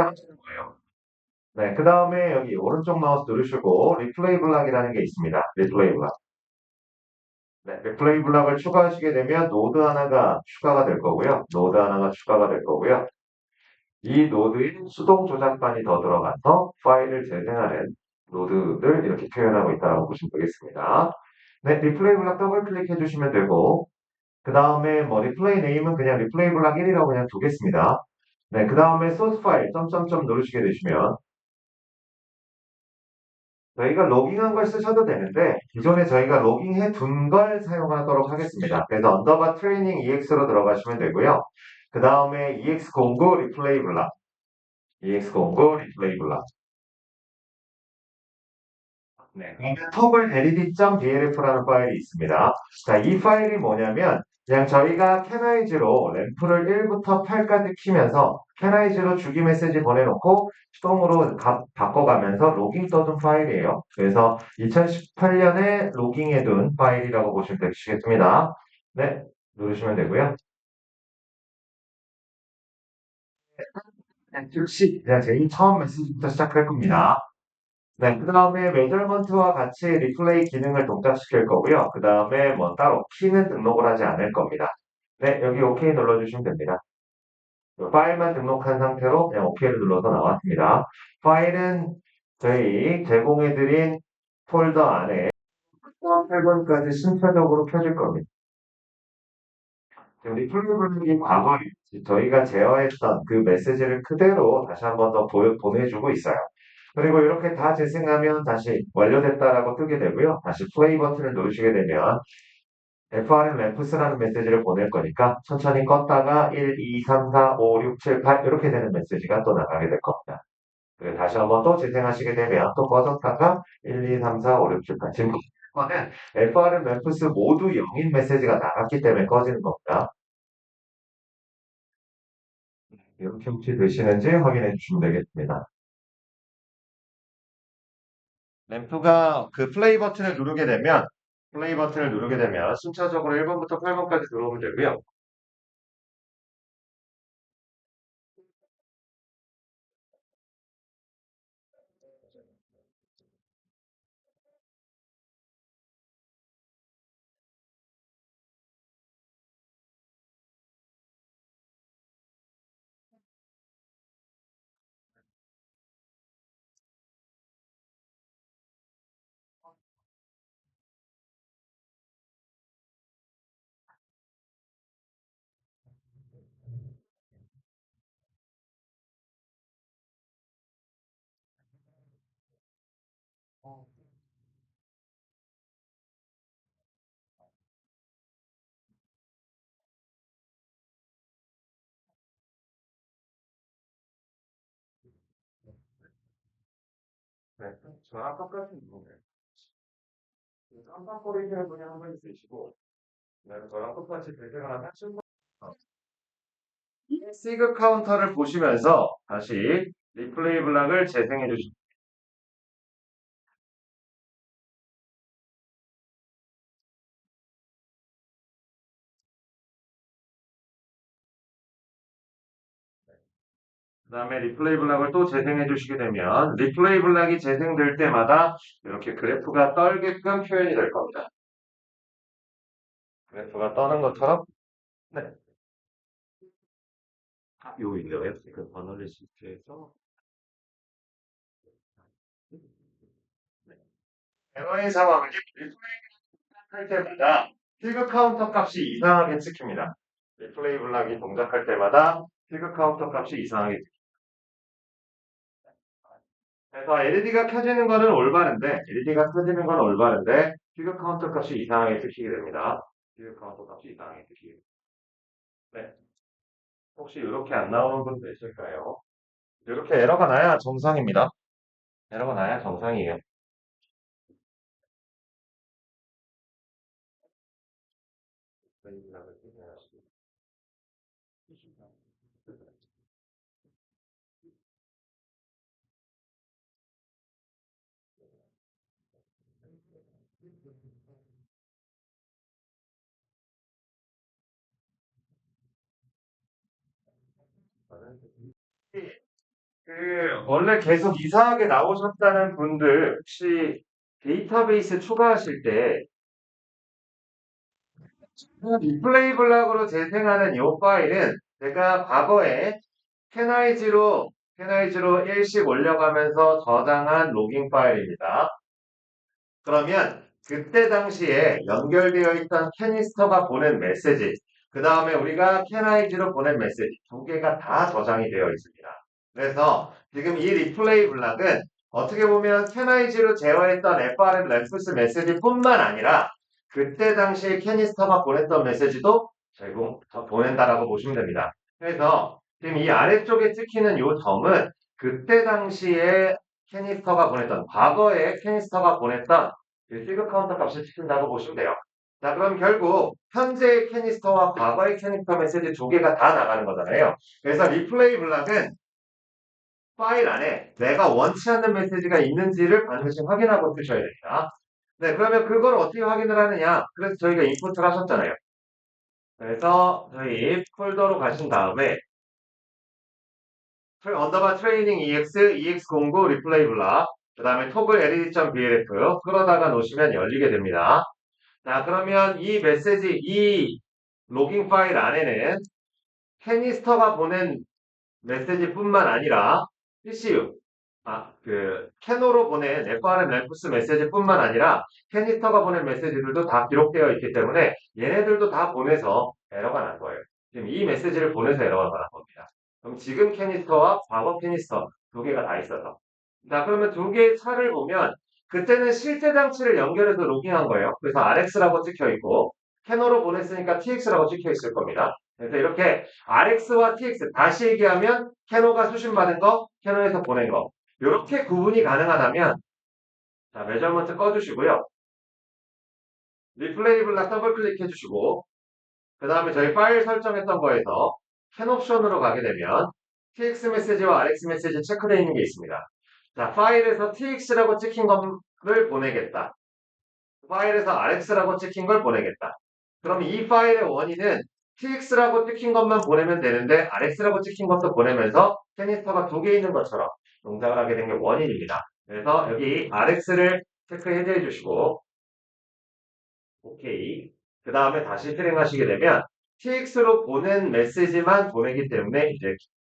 하시는 거예요. 네, 그 다음에 여기 오른쪽 마우스 누르시고 리플레이 블락이라는 게 있습니다. 리플레이 블락. 네, 리플레이 블락을 추가하시게 되면 노드 하나가 추가가 될 거고요. 노드 하나가 추가가 될 거고요. 이 노드인 수동 조작반이 더 들어가서 파일을 재생하는 노드를 이렇게 표현하고 있다고 보시면 되겠습니다. 네, 리플레이 블락 더블 클릭해 주시면 되고, 그 다음에 뭐 리플레이 네임은 그냥 리플레이 블락 1이라고 그냥 두겠습니다. 네, 그 다음에 소스 파일 점점점 누르시게 되시면 저희가 로깅한 걸 쓰셔도 되는데 기존에 저희가 로깅해 둔 걸 사용하도록 하겠습니다. 그래서 언더바 트레이닝 EX로 들어가시면 되고요. 그 다음에 EX 공고 리플레이 블락, EX 공고 리플레이 블락. 네, 그러면 턱을 led.blf라는 파일이 있습니다. 자, 이 파일이 뭐냐면 그냥 저희가 캐나이즈로 램프를 1부터 8까지 키면서 캐나이즈로 주기 메시지 보내놓고 수동으로 바꿔가면서 로깅 떠둔 파일이에요. 그래서 2018년에 로깅해둔 파일이라고 보시면 되시겠습니다. 네, 누르시면 되고요. 네, 즉시 그냥 제일 처음 메시지부터 시작할 겁니다. 네, 그 다음에 메저먼트와 같이 리플레이 기능을 동작시킬 거고요. 그 다음에 뭐 따로 키는 등록을 하지 않을 겁니다. 네, 여기 OK 눌러주시면 됩니다. 파일만 등록한 상태로 그냥 OK를 눌러서 나왔습니다. 파일은 저희 제공해드린 폴더 안에 8번까지 순차적으로 켜질 겁니다. 지금 리플레이 블록이 과거에 저희가 제어했던 그 메시지를 그대로 다시 한번 더 보내주고 있어요. 그리고 이렇게 다 재생하면 다시 완료됐다라고 뜨게 되고요. 다시 플레이 버튼을 누르시게 되면 FRM 램프스라는 메시지를 보낼 거니까 천천히 껐다가 1, 2, 3, 4, 5, 6, 7, 8 이렇게 되는 메시지가 또 나가게 될 겁니다. 그리고 다시 한번 또 재생하시게 되면 또 꺼졌다가 1, 2, 3, 4, 5, 6, 7, 8 지금 거는 FRM 램프스 모두 0인 메시지가 나갔기 때문에 꺼지는 겁니다. 이렇게 혹시 되시는지 확인해 주시면 되겠습니다. 램프가 그 플레이 버튼을 누르게 되면 순차적으로 1번부터 8번까지 들어오면 되고요. 네, 저랑 똑같은 부분이에요. 깜빡거리시는 분이 한 분 있으시고, 네, 저랑 똑같이 대생을 하면 친구. 시그 카운터를 보시면서 다시 리플레이 블락을 재생해 주시면 그 다음에 리플레이 블락을 또 재생해 주시게 되면 리플레이 블락이 재생될 때마다 이렇게 그래프가 떨게끔 표현이 될 겁니다. 그래프가 떠는 것처럼 네, 요 있네요. 그 버널리시트에서 에러의 상황을 리플레이 할 때마다 피그 카운터 값이 이상하게 찍힙니다. 리플레이 블락이 동작할 때마다 피그 카운터 값이 이상하게 찍힙니다. 그래서 LED가 켜지는 거는 올바른데, LED가 켜지는 건 올바른데, 피그 카운터 값이 이상하게 찍히게 됩니다. 피그 카운터 값이 이상하게 찍히게 됩니다. 네. 혹시 이렇게 안 나오는 분도 있을까요? 이렇게 에러가 나야 정상입니다. 에러가 나야 정상이에요. 원래 계속 이상하게 나오셨다는 분들 혹시 데이터베이스 추가하실 때 리플레이 블락으로 재생하는 이 파일은 제가 과거에 캐나이즈로 일씩 올려가면서 저장한 로깅 파일입니다. 그러면 그때 당시에 연결되어 있던 캐니스터가 보낸 메시지, 그 다음에 우리가 캐나이즈로 보낸 메시지 두 개가 다 저장이 되어 있습니다. 그래서 지금 이 리플레이 블락은 어떻게 보면 캐나이즈로 제어했던 FRM 램프스 메시지뿐만 아니라 그때 당시에 캐니스터가 보냈던 메시지도 보낸다라고 보시면 됩니다. 그래서 지금 이 아래쪽에 찍히는 이 점은 그때 당시에 캐니스터가 보냈던, 과거에 캐니스터가 보냈던 시그 카운터 값을 찍힌다고 보시면 돼요. 자, 그럼 결국 현재의 캐니스터와 과거의 캐니스터 메시지 두 개가 다 나가는 거잖아요. 그래서 리플레이 블락은 파일 안에 내가 원치 않는 메시지가 있는지를 반드시 확인하고 쓰셔야 됩니다. 네, 그러면 그걸 어떻게 확인을 하느냐? 그래서 저희가 인풋을 하셨잖아요. 그래서 저희 폴더로 가신 다음에 언더바 트레이닝 EX09 리플레이 블락, 그 다음에 토글 led.blf 끌어다가 놓으시면 열리게 됩니다. 자, 그러면 이 메시지, 이 로깅 파일 안에는 캐니스터가 보낸 메시지뿐만 아니라 CCU, 캐노로 보낸 FRM 램프스 메시지뿐만 아니라 캐니스터가 보낸 메시지들도 다 기록되어 있기 때문에 얘네들도 다 보내서 에러가 난 거예요. 지금 이 메시지를 보내서 에러가 난 겁니다. 그럼 지금 캐니스터와 과거 캐니스터 두 개가 다 있어서. 자, 그러면 두 개의 차를 보면 그때는 실제 장치를 연결해서 로깅한 거예요. 그래서 RX라고 찍혀 있고 캐노로 보냈으니까 TX라고 찍혀 있을 겁니다. 그래서 이렇게 RX와 TX, 다시 얘기하면 캐노가 수신받은 거, 캐노에서 보낸 거. 이렇게 구분이 가능하다면, 자, 메저먼트 꺼주시고요. 리플레이 블락 더블 클릭해 주시고, 그 다음에 저희 파일 설정했던 거에서 캔 옵션으로 가게 되면 TX 메시지와 RX 메시지 체크되어 있는 게 있습니다. 자, 파일에서 TX라고 찍힌 것을 보내겠다. 파일에서 RX라고 찍힌 걸 보내겠다. 그럼 이 파일의 원인은 TX라고 찍힌 것만 보내면 되는데 RX라고 찍힌 것도 보내면서 캐니스터가 두 개 있는 것처럼 동작을 하게 된 게 원인입니다. 그래서 여기 RX를 체크해 주시고 오케이. 그 다음에 다시 실행하시게 되면 TX로 보낸 메시지만 보내기 때문에 이제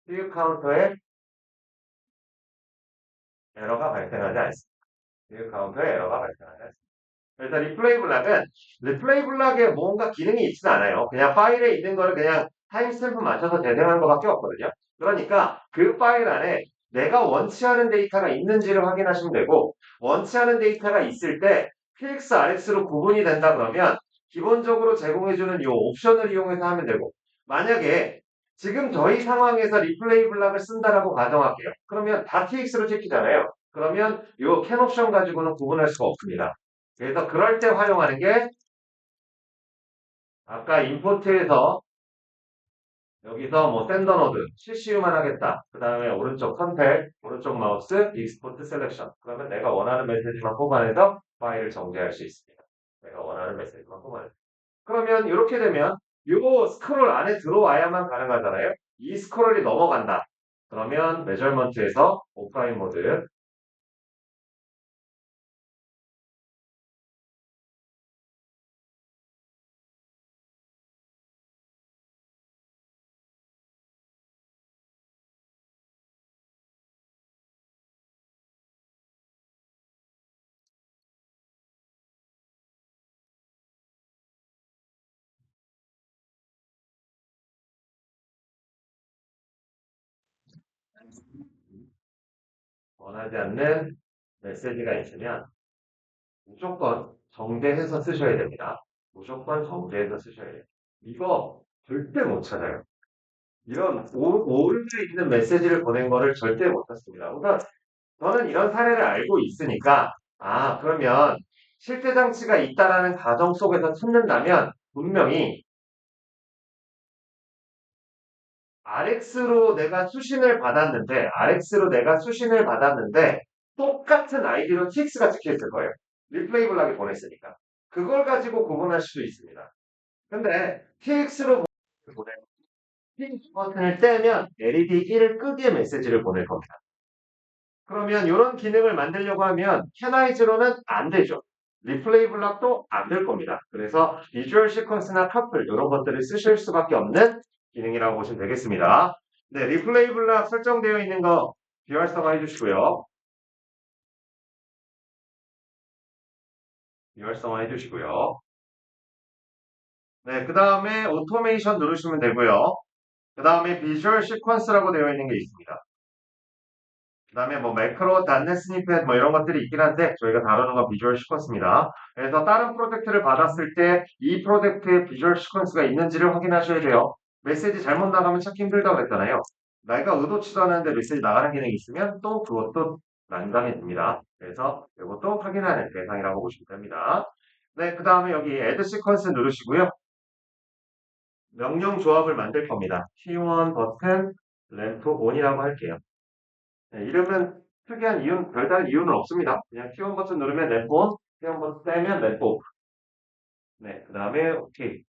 q 카운터에 에러가 발생하지 않습니다. q 카운터에 에러가 발생하지 않습니다. 그래서 리플레이 블락에 뭔가 기능이 있진 않아요. 그냥 파일에 있는 거를 그냥 타임스탬프 맞춰서 재생하는 것밖에 없거든요. 그러니까 그 파일 안에 내가 원치 않은 데이터가 있는지를 확인하시면 되고, 원치 않은 데이터가 있을 때 PX, RX로 구분이 된다 그러면 기본적으로 제공해주는 이 옵션을 이용해서 하면 되고, 만약에 지금 저희 상황에서 리플레이 블락을 쓴다라고 가정할게요. 그러면 다 TX로 찍히잖아요. 그러면 이 캔 옵션 가지고는 구분할 수가 없습니다. 그래서 그럴 때 활용하는 게 아까 임포트에서 여기서 뭐 샌더 노드, CCU만 하겠다. 그 다음에 오른쪽 선택, 오른쪽 마우스, 익스포트 셀렉션. 그러면 내가 원하는 메시지만 뽑아내서 파일을 정제할 수 있습니다. 내가 원하는 메시지만 뽑아내서. 그러면 이렇게 되면 요 스크롤 안에 들어와야만 가능하잖아요. 이 스크롤이 넘어간다. 그러면 메저먼트에서 오프라인 모드, 원하지 않는 메시지가 있으면 무조건 정제해서 쓰셔야 됩니다. 무조건 정제해서 쓰셔야 돼요. 이거 절대 못 찾아요. 이런 오류에 있는 메시지를 보낸 거를 절대 못 찾습니다. 우선 저는 이런 사례를 알고 있으니까 그러면 실제 장치가 있다라는 가정 속에서 찾는다면 분명히 RX로 내가 수신을 받았는데 똑같은 아이디로 TX가 찍혀 있을 거예요. 리플레이 블락이 보냈으니까. 그걸 가지고 구분할 수도 있습니다. 근데 TX로 보내 버튼을 떼면 LED 1을 끄기의 메시지를 보낼 겁니다. 그러면 이런 기능을 만들려고 하면 캐나이즈로는 안 되죠. 리플레이 블락도 안 될 겁니다. 그래서 비주얼 시퀀스나 커플 이런 것들을 쓰실 수밖에 없는 기능이라고 보시면 되겠습니다. 네, 리플레이 블락 설정되어 있는 거 비활성화 해주시고요. 비활성화 해주시고요. 네, 그 다음에 오토메이션 누르시면 되고요. 그 다음에 비주얼 시퀀스라고 되어 있는 게 있습니다. 그 다음에 뭐 매크로, 단넷 스니펫 뭐 이런 것들이 있긴 한데 저희가 다루는 건 비주얼 시퀀스입니다. 그래서 다른 프로젝트를 받았을 때 이 프로젝트에 비주얼 시퀀스가 있는지를 확인하셔야 돼요. 메시지 잘못 나가면 찾기 힘들다고 그랬잖아요. 내가 의도치도 않았는데 메시지 나가는 기능이 있으면 또 그것도 난감해 집니다. 그래서 이것도 확인하는 대상이라고 보시면 됩니다. 네, 그 다음에 여기 Add Sequence 누르시고요. 명령 조합을 만들 겁니다. T1 버튼 램프 ON이라고 할게요. 네, 이름은 특이한 이유는, 별다른 이유는 없습니다. 그냥 T1 버튼 누르면 램프 ON, T1 버튼 떼면 램프 OFF. 네, 그 다음에 OK.